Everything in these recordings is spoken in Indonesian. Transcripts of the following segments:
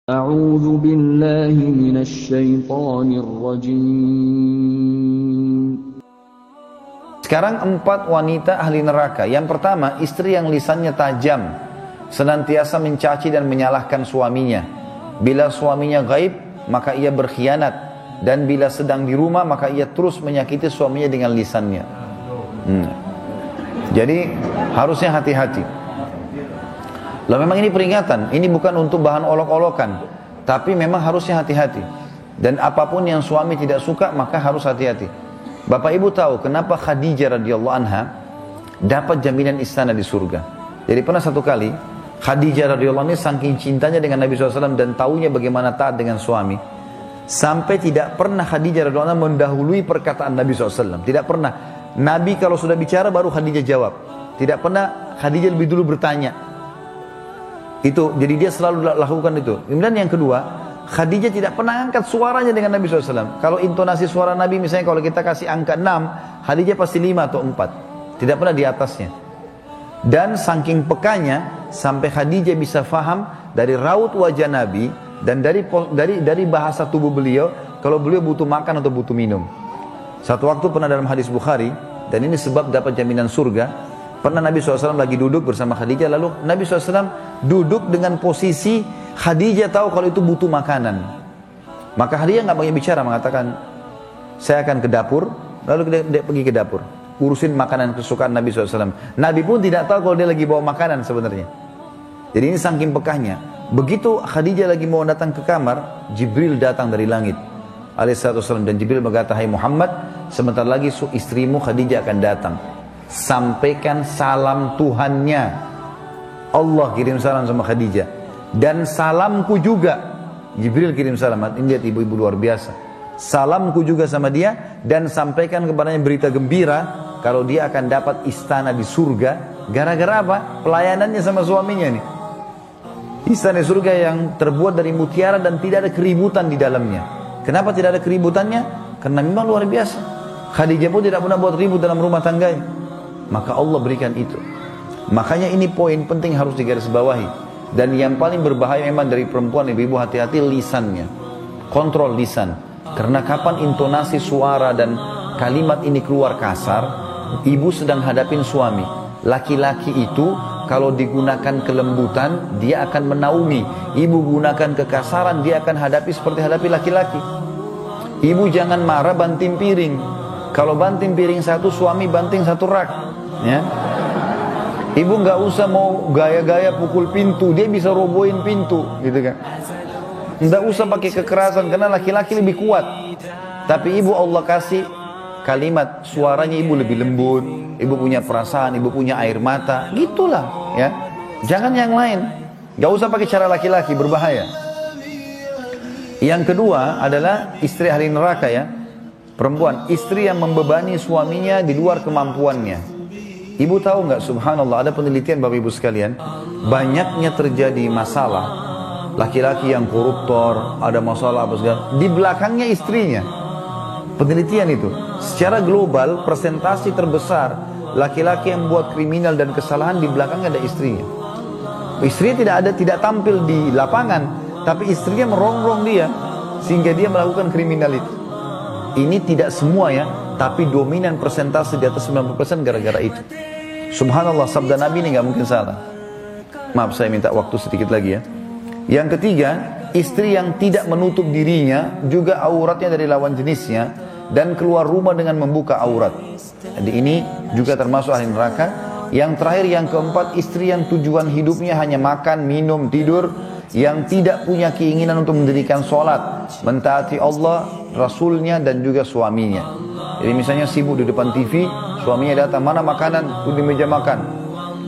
أعوذ بالله من الشيطان الرجيم. Sekarang 4 wanita ahli neraka. Yang pertama, istri yang lisannya tajam, senantiasa mencaci dan menyalahkan suaminya. Bila suaminya gaib, maka ia berkhianat. Dan bila sedang di rumah, maka ia terus menyakiti suaminya dengan lisannya. Jadi harusnya hati-hati. Lalu memang ini peringatan, ini bukan untuk bahan olok-olokan, tapi memang harusnya hati-hati. Dan apapun yang suami tidak suka, maka harus hati-hati. Bapak Ibu tahu kenapa Khadijah radhiyallahu anha dapat jaminan istana di surga. Jadi pernah satu kali, Khadijah radhiyallahu anha saking cintanya dengan Nabi SAW dan taunya bagaimana taat dengan suami, sampai tidak pernah Khadijah radhiyallahu anha mendahului perkataan Nabi SAW. Tidak pernah. Nabi kalau sudah bicara baru Khadijah jawab. Tidak pernah Khadijah lebih dulu bertanya. Itu, jadi dia selalu lakukan itu. Kemudian yang kedua, Khadijah tidak pernah angkat suaranya dengan Nabi SAW. Kalau intonasi suara Nabi misalnya kalau kita kasih angka 6, Khadijah pasti 5 atau 4. Tidak pernah di atasnya. Dan saking pekanya, sampai Khadijah bisa faham dari raut wajah Nabi, dan dari bahasa tubuh beliau, kalau beliau butuh makan atau butuh minum. Satu waktu pernah dalam hadis Bukhari, dan ini sebab dapat jaminan surga. Pernah Nabi SAW lagi duduk bersama Khadijah, lalu Nabi SAW duduk dengan posisi Khadijah tahu kalau itu butuh makanan. Maka Khadijah nggak banyak bicara, mengatakan, saya akan ke dapur, lalu dia pergi ke dapur, urusin makanan kesukaan Nabi SAW. Nabi pun tidak tahu kalau dia lagi bawa makanan sebenarnya. Jadi ini saking pekahnya. Begitu Khadijah lagi mau datang ke kamar, Jibril datang dari langit alaihissalam, dan Jibril berkata, hai Muhammad, sebentar lagi istrimu Khadijah akan datang. Sampaikan salam Tuhannya. Allah kirim salam sama Khadijah. Dan salamku juga. Jibril kirim salam. Ini lihat ibu-ibu luar biasa. Salamku juga sama dia. Dan sampaikan kepadanya berita gembira. Kalau dia akan dapat istana di surga. Gara-gara apa? Pelayanannya sama suaminya nih. Istana surga yang terbuat dari mutiara dan tidak ada keributan di dalamnya. Kenapa tidak ada keributannya? Karena memang luar biasa. Khadijah pun tidak pernah buat ribut dalam rumah tangganya. Maka Allah berikan itu. Makanya ini poin penting harus digarisbawahi. Dan yang paling berbahaya memang dari perempuan, ibu-ibu hati-hati lisannya. Kontrol lisan. Karena kapan intonasi suara dan kalimat ini keluar kasar, ibu sedang hadapin suami. Laki-laki itu kalau digunakan kelembutan, dia akan menaungi. Ibu gunakan kekasaran, dia akan hadapi seperti hadapi laki-laki. Ibu jangan marah banting piring. Kalau banting piring satu, suami banting satu rak. Ya. Ibu nggak usah mau gaya-gaya pukul pintu, dia bisa robohin pintu, gitu kan? Nggak usah pakai kekerasan karena laki-laki lebih kuat. Tapi ibu Allah kasih kalimat, suaranya ibu lebih lembut, ibu punya perasaan, ibu punya air mata, gitulah, ya. Jangan yang lain. Nggak usah pakai cara laki-laki, berbahaya. Yang kedua adalah istri ahli neraka, ya. Perempuan, istri yang membebani suaminya di luar kemampuannya. Ibu tahu nggak, subhanallah, ada penelitian Bapak Ibu sekalian, banyaknya terjadi masalah laki-laki yang koruptor, ada masalah apa segala, di belakangnya istrinya. Penelitian itu, secara global persentase terbesar laki-laki yang buat kriminal dan kesalahan di belakangnya ada istrinya. Istrinya tidak tampil di lapangan, tapi istrinya merongrong dia sehingga dia melakukan kriminal itu. Ini tidak semua, ya, tapi dominan persentase di atas 90% gara-gara itu. Subhanallah, sabda Nabi ini nggak mungkin salah. Maaf, saya minta waktu sedikit lagi, ya. Yang ketiga, istri yang tidak menutup dirinya, juga auratnya dari lawan jenisnya, dan keluar rumah dengan membuka aurat. Jadi ini juga termasuk ahli neraka. Yang terakhir, yang keempat, istri yang tujuan hidupnya hanya makan, minum, tidur, yang tidak punya keinginan untuk mendirikan sholat, mentaati Allah, Rasulnya, dan juga suaminya. Jadi misalnya sibuk di depan TV, suaminya datang, mana makanan, di meja makan.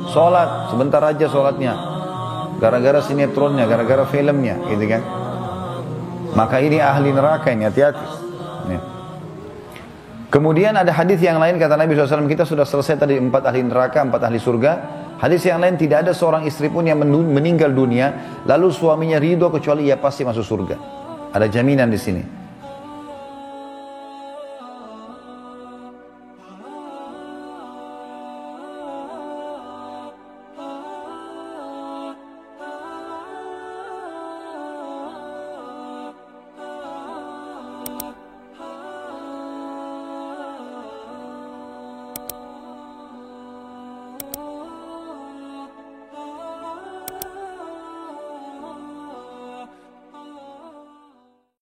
Sholat, sebentar aja sholatnya. Gara-gara sinetronnya, gara-gara filmnya, gitu kan. Maka ini ahli neraka ini, hati-hati. Ya. Kemudian ada hadis yang lain, kata Nabi SAW, kita sudah selesai tadi 4 ahli neraka, 4 ahli surga. Hadis yang lain, tidak ada seorang istri pun yang meninggal dunia, lalu suaminya ridho kecuali ia pasti masuk surga. Ada jaminan di sini.